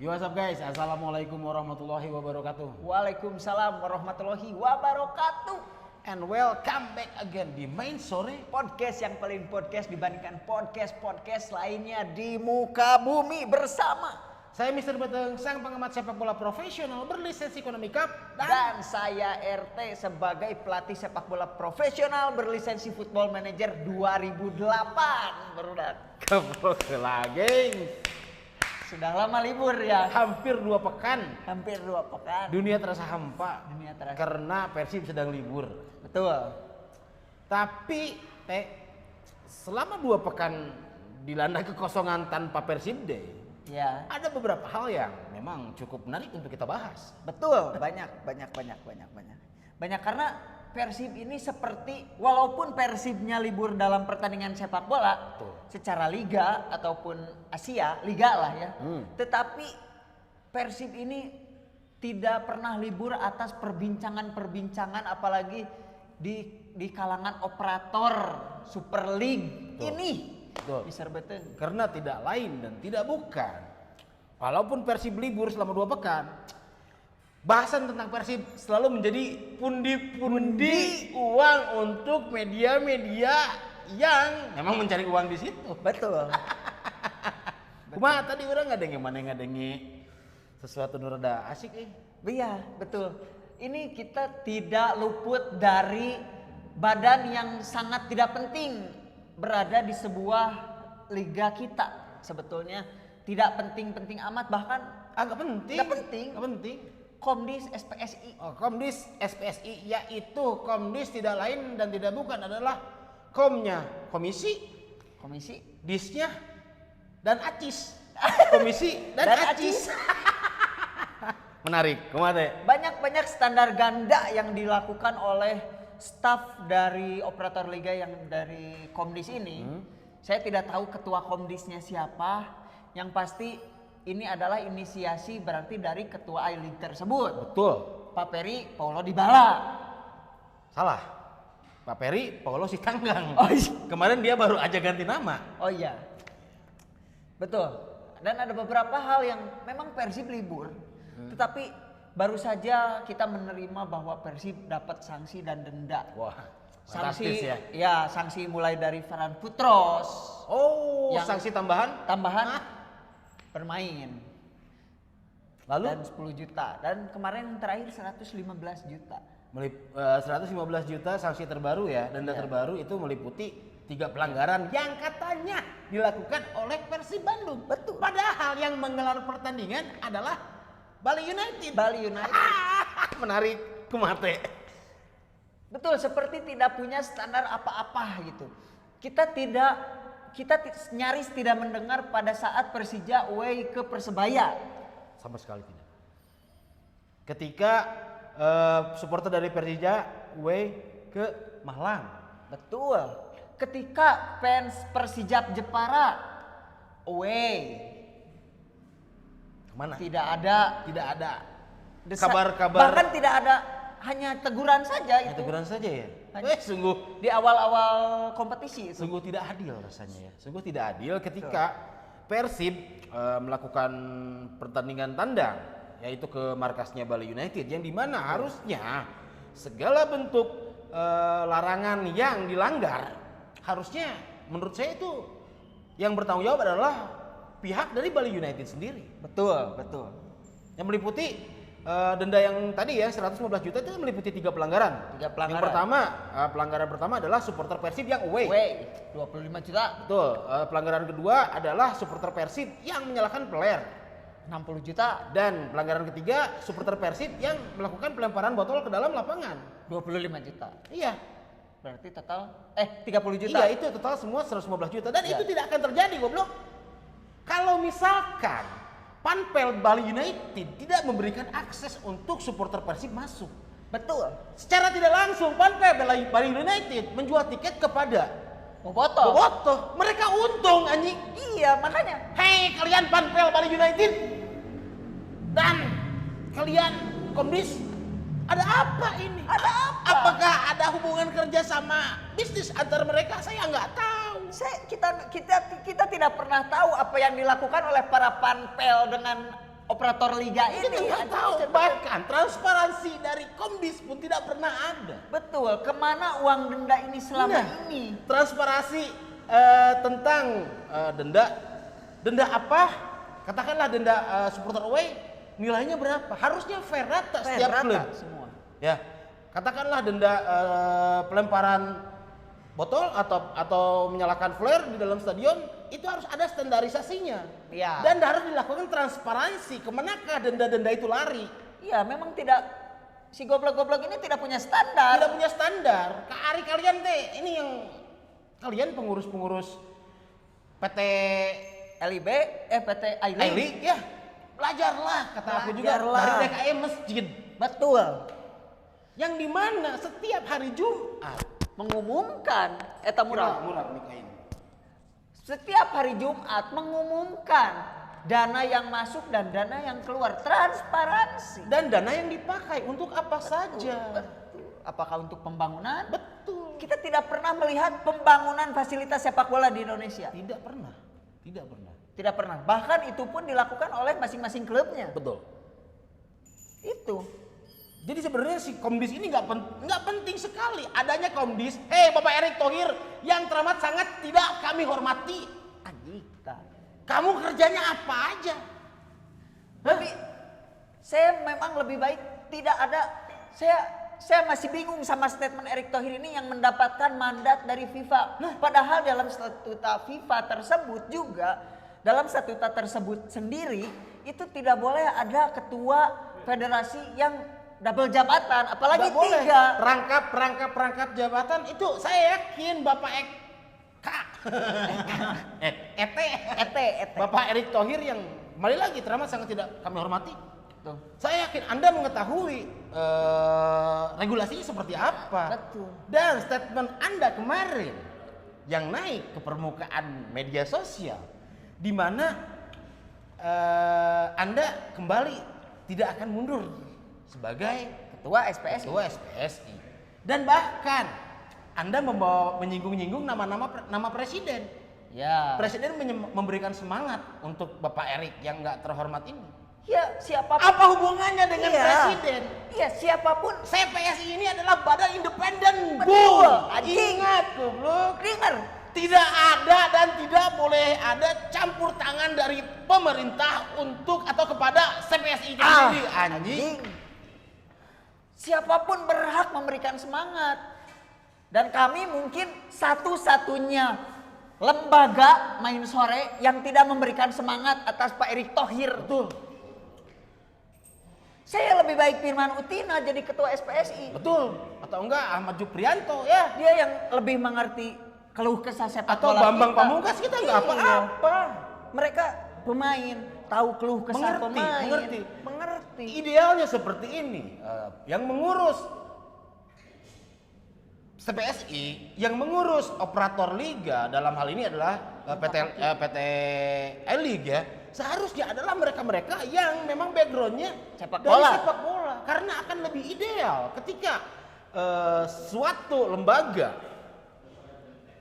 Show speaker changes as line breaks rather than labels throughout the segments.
Yo, what's up guys? Assalamualaikum warahmatullahi wabarakatuh.
Waalaikumsalam warahmatullahi wabarakatuh.
And welcome back again di Main Sore.
Podcast yang paling podcast dibandingkan podcast-podcast lainnya di muka bumi bersama.
Saya Mr. Beteng, sang pengamat sepak bola profesional berlisensi Ekonomi Cup.
Dan saya RT sebagai pelatih sepak bola profesional berlisensi Football Manager 2008. Barudak.
Kembali lagi.
Sudah lama libur ya.
Hampir 2 pekan.
Hampir 2 pekan.
Dunia terasa hampa.
Dunia terasa.
Karena Persib sedang libur.
Betul.
Tapi selama 2 pekan dilanda kekosongan tanpa Persib Day.
Ya.
Ada beberapa hal yang memang cukup menarik untuk kita bahas.
Betul, banyak karena Persib ini seperti walaupun Persibnya libur dalam pertandingan sepak bola,
Betul.
secara liga ataupun Asia, liga lah ya. Tetapi Persib ini tidak pernah libur atas perbincangan-perbincangan apalagi di kalangan operator Super League.
Betul.
Ini.
Betul.
Bisa betul.
Karena tidak lain dan tidak bukan. Walaupun Persib libur selama 2 pekan, bahasan tentang Persib selalu menjadi pundi-pundi uang untuk media-media yang memang mencari uang di situ.
Betul.
Kumaha tadi orang ngadenge sesuatu nu rada asik
Iya, betul. Ini kita tidak luput dari badan yang sangat tidak penting berada di sebuah liga kita. Sebetulnya tidak penting-penting amat, bahkan
agak penting.
Nggak penting. Komdis SPSI.
Oh, Komdis SPSI, yaitu Komdis tidak lain dan tidak bukan adalah komnya komisi, disnya dan acis. Komisi dan acis. Menarik, kumaha?
Banyak standar ganda yang dilakukan oleh staf dari operator liga yang dari Komdis ini. Saya tidak tahu ketua Komdisnya siapa. Yang pasti ini adalah inisiasi berarti dari ketua I-League tersebut.
Betul.
Pak Peri Paulo Dybala.
Salah. Pak Peri Paulo Sitanggang.
Oh, iya.
Kemarin dia baru aja ganti nama.
Oh iya. Betul. Dan ada beberapa hal yang memang Persib libur. Tetapi baru saja kita menerima bahwa Persib dapat sanksi dan denda.
Wah,
Sanksi
fantastis ya.
Ya, sanksi mulai dari Ferran Putros.
Oh,
Yang
sanksi tambahan
bermain.
Lalu
Dan 10 juta. Dan kemarin terakhir 115 juta.
115 juta sanksi terbaru ya, denda terbaru itu meliputi 3 pelanggaran yang katanya dilakukan oleh Persib Bandung.
Betul.
Padahal yang menggelar pertandingan adalah Bali United. Menarik, kumate.
Betul, seperti tidak punya standar apa-apa gitu. Kita nyaris tidak mendengar pada saat Persija away ke Persebaya.
Sama sekali tidak. Ketika supporter dari Persija away ke Malang.
Betul. Ketika fans Persijap Jepara away.
Kemana?
Tidak ada
Kabar-kabar.
Bahkan tidak ada, hanya teguran saja itu.
Teguran saja ya.
Hanya
Sungguh
di awal-awal kompetisi itu.
Sungguh tidak adil rasanya ya. Sungguh tidak adil ketika Persib melakukan pertandingan tandang yaitu ke markasnya Bali United yang dimana harusnya segala bentuk larangan yang dilanggar harusnya menurut saya itu yang bertanggung jawab adalah pihak dari Bali United sendiri.
Betul.
Yang meliputi denda yang tadi ya 115 juta itu meliputi 3 pelanggaran. Yang pertama, pelanggaran pertama adalah supporter Persib yang away.
25 juta.
Betul. Pelanggaran kedua adalah supporter Persib yang menyalahkan player.
60 juta.
Dan pelanggaran ketiga supporter Persib yang melakukan pelemparan botol ke dalam lapangan.
25 juta.
Iya.
Berarti total 30 juta.
Iya, itu total semua 115 juta dan itu tidak akan terjadi, goblok. Kalau misalkan Panpel Bali United tidak memberikan akses untuk supporter Persib masuk.
Betul.
Secara tidak langsung Panpel Bali United menjual tiket kepada Bobotoh. Mereka untung anjing.
Iya, makanya.
Hei kalian Panpel Bali United dan kalian Komdis, ada apa ini?
Ada apa?
Apakah ada hubungan kerja sama bisnis antar mereka? Saya nggak tahu.
Kita tidak pernah tahu apa yang dilakukan oleh para panpel dengan operator liga
Kita
ini.
nggak tahu, bahkan transparansi dari Komdis pun tidak pernah ada.
Betul, kemana uang denda ini selama
Nah,
ini?
transparansi tentang denda apa? Katakanlah denda supporter away, nilainya berapa? Harusnya fair rata
Fair,
setiap
rata
klub.
semua.
Ya, katakanlah denda pelemparan botol atau menyalakan flare di dalam stadion itu harus ada standarisasinya.
Iya.
Dan harus dilakukan transparansi kemanakah denda-denda itu lari.
Iya, memang tidak, si goblok-goblok ini tidak punya standar.
Tidak punya standar. Ari kalian teh ini yang kalian pengurus-pengurus PT
LIB, PT I-League.
I-League ya. Belajarlah kata aku juga
Belajarlah.
dari DKM masjid.
Betul.
Yang dimana setiap hari Jumat
Mengumumkan, eta murah.
murah nikahin.
Setiap hari Jumat mengumumkan dana yang masuk dan dana yang keluar, transparansi.
Dan dana yang dipakai untuk apa saja.
Betul. Apakah untuk pembangunan?
Betul.
Kita tidak pernah melihat pembangunan fasilitas sepak bola di Indonesia.
Tidak pernah. Tidak pernah.
Tidak pernah. Bahkan itu pun dilakukan oleh masing-masing klubnya.
Betul.
Itu.
Jadi sebenarnya si Komdis ini nggak penting sekali adanya Komdis. Hei Bapak Erick Thohir yang teramat sangat tidak kami hormati.
Anjita.
Kamu kerjanya apa aja?
Tapi saya memang lebih baik tidak ada. Saya masih bingung sama statement Erick Thohir ini yang mendapatkan mandat dari FIFA. Padahal dalam statuta FIFA tersebut juga, dalam statuta tersebut sendiri itu tidak boleh ada ketua federasi yang double jabatan, apalagi
Nggak boleh.
3.
Rangkap jabatan itu saya yakin Bapak
ET.
Bapak Erick Thohir yang kembali lagi teramat sangat tidak kami hormati.
Tuh.
Saya yakin Anda mengetahui regulasinya seperti apa.
Betul.
Dan statement Anda kemarin yang naik ke permukaan media sosial, di mana Anda kembali tidak akan mundur sebagai
Ketua SPSI.
ketua SPSI. Dan bahkan Anda menyinggung-nyinggung nama presiden.
Ya.
Presiden memberikan semangat untuk Bapak Erick yang nggak terhormat ini.
Ya, siapapun.
Apa hubungannya dengan
Iya.
presiden?
Iya, siapapun.
CPSI ini adalah badan independen.
Betul,
Bu.
anjing.
Ingat goblok.
Dengar.
Tidak ada dan tidak boleh ada campur tangan dari pemerintah untuk atau kepada CPSI itu sendiri. Anjing.
Siapapun berhak memberikan semangat. Dan kami mungkin satu-satunya lembaga main sore yang tidak memberikan semangat atas Pak Erick Thohir.
Betul.
Saya lebih baik Firman Utina jadi ketua SPSI.
Betul. Atau enggak Ahmad Juprianto ya.
Dia yang lebih mengerti keluh kesah sepak
Atau
bola
Bambang
kita.
Pamungkas kita nggak
Iya.
apa-apa.
Mereka pemain, tahu keluh kesah pemain.
Mengerti.
Mengerti.
Idealnya seperti ini. Yang mengurus CPSI, yang mengurus operator liga dalam hal ini adalah PT I-League ya. Seharusnya adalah mereka-mereka yang memang backgroundnya
Sepak
dari
bola.
sepak bola. Karena akan lebih ideal ketika suatu lembaga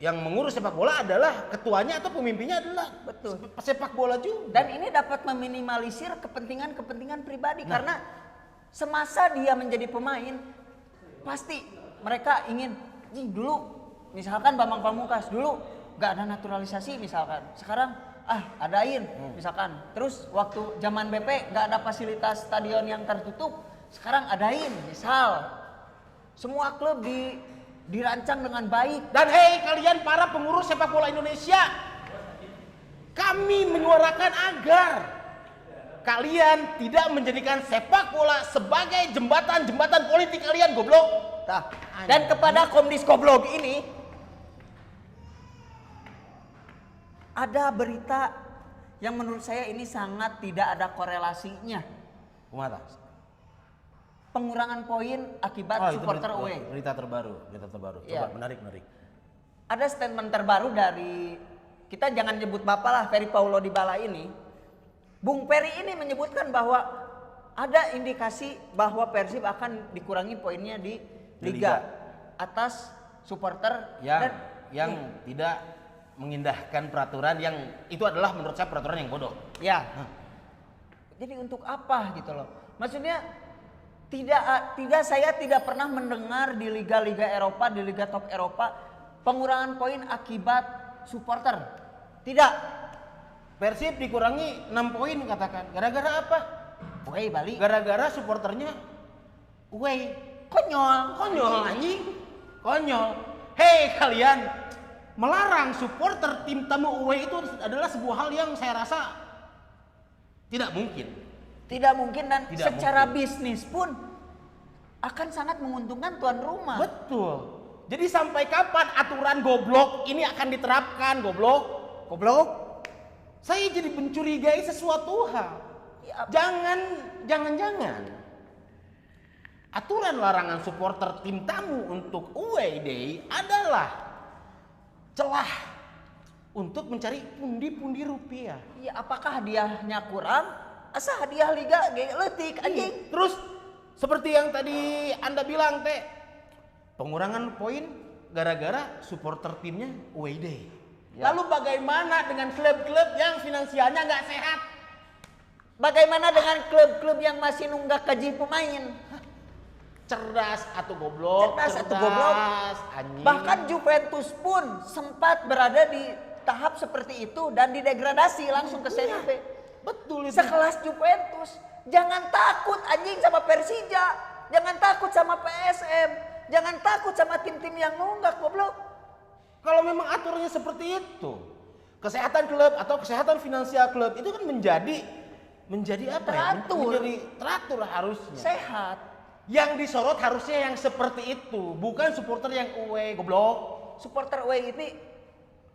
yang mengurus sepak bola adalah ketuanya atau pemimpinnya adalah
Betul.
sepak bola juga.
Dan ini dapat meminimalisir kepentingan-kepentingan pribadi karena semasa dia menjadi pemain pasti mereka ingin dulu misalkan Bambang Pamungkas dulu nggak ada naturalisasi misalkan sekarang adain misalkan terus waktu zaman BP nggak ada fasilitas stadion yang tertutup sekarang adain misal semua klub dirancang dengan baik.
Dan hei kalian para pengurus sepak bola Indonesia, kami menyuarakan agar kalian tidak menjadikan sepak bola sebagai jembatan politik kalian goblok.
Dan kepada Komdis goblok ini ada berita yang menurut saya ini sangat tidak ada korelasinya.
Kumata?
Pengurangan poin akibat supporter away.
Berita terbaru. Coba
Iya.
menarik.
Ada statement terbaru dari kita jangan nyebut bapak lah Ferry Paulo Dybala ini. Bung Ferry ini menyebutkan bahwa ada indikasi bahwa Persib akan dikurangi poinnya di Liga atas supporter
yang tidak mengindahkan peraturan yang itu adalah menurut saya peraturan yang bodoh.
Ya. Jadi untuk apa gitu loh? Maksudnya saya tidak pernah mendengar di liga-liga Eropa, di liga top Eropa pengurangan poin akibat supporter. Tidak.
Persib dikurangi 6 poin katakan. Gara-gara apa?
Away Bali.
Gara-gara supporternya away.
Konyol.
Anjing. Konyol. Hei kalian, melarang supporter tim tamu away itu adalah sebuah hal yang saya rasa tidak mungkin.
Tidak mungkin dan
Tidak
secara
mungkin.
bisnis pun akan sangat menguntungkan tuan rumah.
Betul. Jadi sampai kapan aturan goblok ini akan diterapkan, goblok? Saya jadi mencurigai sesuatu hal.
Ya,
Jangan aturan larangan supporter tim tamu untuk away day adalah celah untuk mencari pundi-pundi rupiah.
ya apakah hadiahnya kurang? Asa hadiah liga ge leutik anjing.
Terus seperti yang tadi Anda bilang teh, pengurangan poin gara-gara supporter timnya away day.
Ya.
Lalu bagaimana dengan klub-klub yang finansialnya nggak sehat?
Bagaimana dengan klub-klub yang masih nunggak gaji pemain?
Cerdas atau goblok? Anjing.
Bahkan Juventus pun sempat berada di tahap seperti itu dan didegradasi langsung ke Serie B.
Betul itu.
Sekelas Juventus, jangan takut anjing sama Persija, jangan takut sama PSM, jangan takut sama tim-tim yang nunggak goblok.
Kalau memang aturannya seperti itu, kesehatan klub atau kesehatan finansial klub itu kan menjadi apa ya? Menjadi teratur harusnya.
Sehat.
Yang disorot harusnya yang seperti itu, bukan supporter yang away, goblok.
Supporter away ini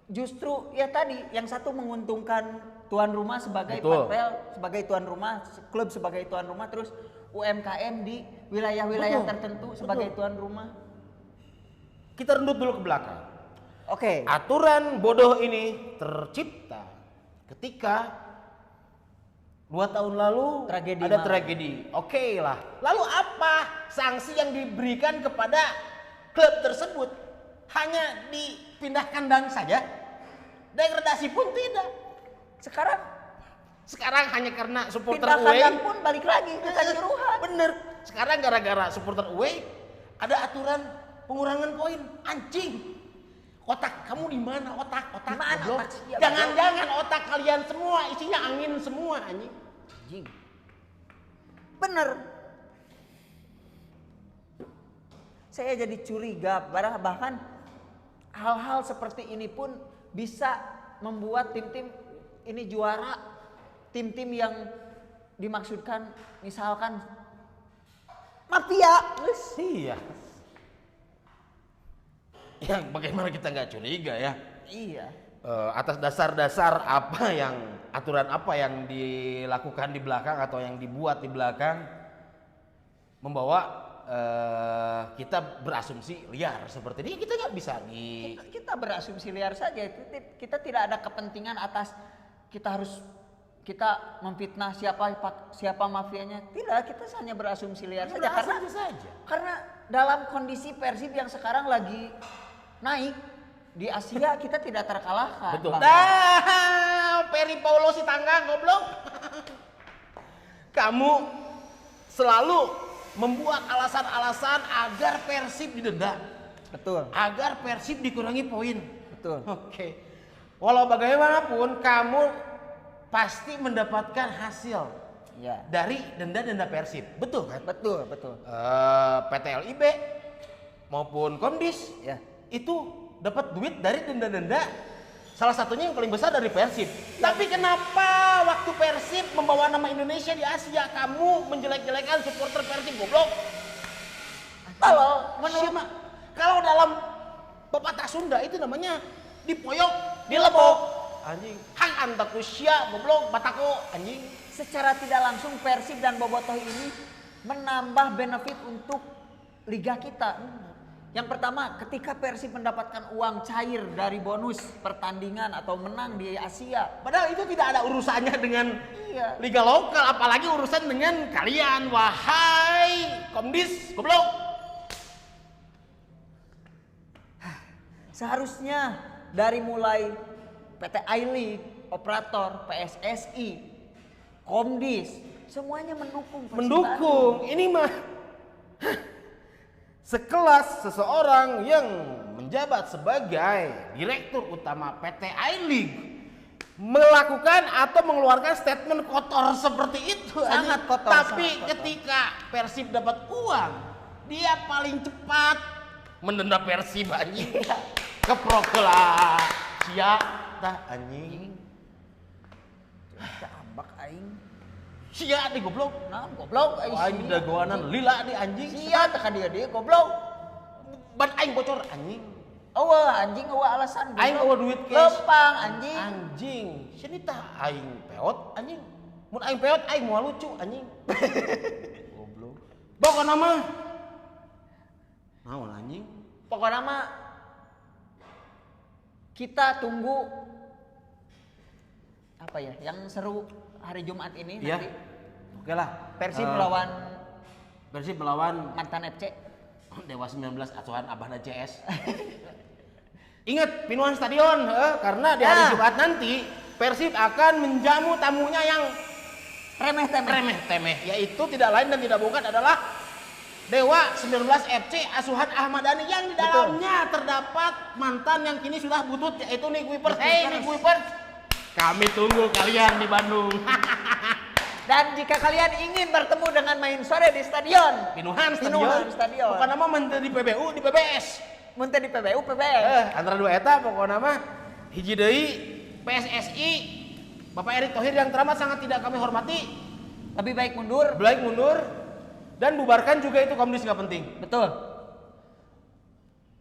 justru ya tadi yang satu menguntungkan tuan rumah sebagai
Betul.
panpel, sebagai tuan rumah, klub sebagai tuan rumah, terus UMKM di wilayah-wilayah
Betul.
tertentu sebagai
Betul.
tuan rumah.
Kita rendut dulu ke belakang.
Oke.
Aturan bodoh ini tercipta ketika 2 tahun lalu
Tragedi
ada
Malang.
tragedi. Oke lah. Lalu apa sanksi yang diberikan kepada klub tersebut? Hanya dipindah kandang saja? Degradasi pun tidak. Sekarang hanya karena supporter
Pindah
away.
kandang pun balik lagi ke kanjuruhan.
Bener. Sekarang gara-gara supporter away ada aturan pengurangan poin. Anjing. Otak kamu di mana? Otak
Di mana
goblok.
otak sih, ya,
Jangan-jangan otak kalian semua isinya angin semua anjing.
Anjing. Bener. Saya jadi curiga, bahkan hal-hal seperti ini pun bisa membuat tim-tim ini juara. Tim-tim yang dimaksudkan misalkan mafia.
Iya. Yang bagaimana kita nggak curiga ya?
Iya.
Atas dasar-dasar aturan apa yang dilakukan di belakang atau yang dibuat di belakang membawa kita berasumsi liar seperti ini. Kita nggak bisa nih.
Kita berasumsi liar saja. Kita tidak ada kepentingan atas kita memfitnah siapa mafianya. Tidak, kita hanya berasumsi liar saja karena dalam kondisi Persib yang sekarang lagi naik di Asia kita tidak terkalahkan.
Betul.
Bang.
Nah, Peri Paulo si tanggang goblok. Kamu selalu membuat alasan-alasan agar Persib didenda.
Betul.
Agar Persib dikurangi poin.
Betul.
Oke. Walau bagaimanapun kamu pasti mendapatkan hasil
Ya.
dari denda-denda Persib. Betul kan?
Betul.
PT LIB maupun Komdis
Ya.
itu dapat duit dari denda-denda, salah satunya yang paling besar dari Persib. Tapi kenapa waktu Persib membawa nama Indonesia di Asia kamu menjelek-jelekan supporter Persib goblok? Kalau dalam pepatah Sunda itu namanya dipoyok, dilepok. Anjing, hang antaku sia goblok batako anjing.
Secara tidak langsung Persib dan Bobotoh ini menambah benefit untuk liga kita. Yang pertama, ketika Persib mendapatkan uang cair dari bonus pertandingan atau menang di Asia.
Padahal itu tidak ada urusannya dengan
Iya.
liga lokal, apalagi urusan dengan kalian, wahai Komdis, goblok.
Seharusnya dari mulai PT I-League, operator, PSSI, Komdis, Semuanya mendukung. Persib
Mendukung. Ini mah sekelas seseorang yang menjabat sebagai direktur utama PT I-League melakukan atau mengeluarkan statement kotor seperti itu.
Sangat
anjing.
kotor,
Tapi
sangat kotor.
ketika Persib dapat uang, dia paling cepat mendenda Persib anjing. Keprokola sia tah anjing.
Ambak aing.
Sia di goblok.
Nah, goblok
Aing dagoanan lila di anjing.
Sia teh ka dia goblok.
Ban aing bocor anjing.
Eueuh anjing eueuh alasan goblok.
Aing eueuh duit cash.
Lempang anjing.
Anjing, sini tah aing peot anjing. Mun aing peot aing moal lucu anjing. Goblok. Pokona mah naon anjing?
Pokoknya mah kita tunggu apa ya yang seru hari Jumat ini
Iya.
nanti.
Oke lah.
Persib
Eh,
melawan
Persib melawan
mantan FC.
Dewa 19 asuhan Abahna CS. Ingat Pinuan Stadion, karena di hari
Ya.
Jumat nanti Persib akan menjamu tamunya yang remeh-temeh, yaitu tidak lain dan tidak bukan adalah Dewa 19 FC asuhan Ahmad Dhani yang di dalamnya terdapat mantan yang kini sudah butut yaitu Nick Wipers. Hey Nick Wipers, kami tunggu kalian di Bandung.
Dan jika kalian ingin bertemu dengan Main Sore di stadion
Pinuhan
Stadion.
Bukan nama menteri di PBU di PBS.
muntah di PBU PBS.
Antara dua eta pokoknya mah hiji deui PSSI Bapak Erick Thohir yang teramat sangat tidak kami hormati.
Lebih baik mundur.
Baik mundur dan bubarkan juga itu komdis nggak penting.
Betul.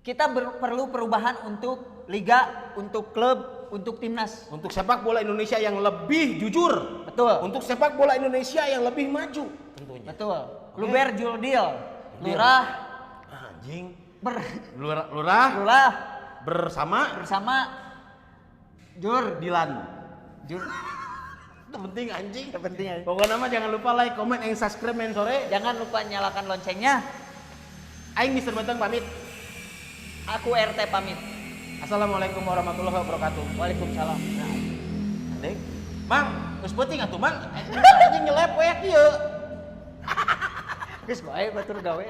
Kita perlu perubahan untuk liga, untuk klub, untuk timnas.
Untuk sepak bola Indonesia yang lebih jujur.
Betul.
Untuk sepak bola Indonesia yang lebih maju tentunya.
Betul. Luber Juldil, Lurah
Anjing.
Lurah
Bersama
bersama Jur
Dilan.
Jur.
Itu penting anjing.
Itu penting ya.
Pokoknya mah jangan lupa like, comment, and subscribe Main Sore.
Jangan lupa nyalakan loncengnya.
Aing Mr. Beteng pamit.
Aku RT pamit.
Assalamualaikum warahmatullahi wabarakatuh.
Waalaikumsalam.
Dek, Mang, geus penting atuh Mang. Anjing nyelep we kieu.
Geus bae batur gawe.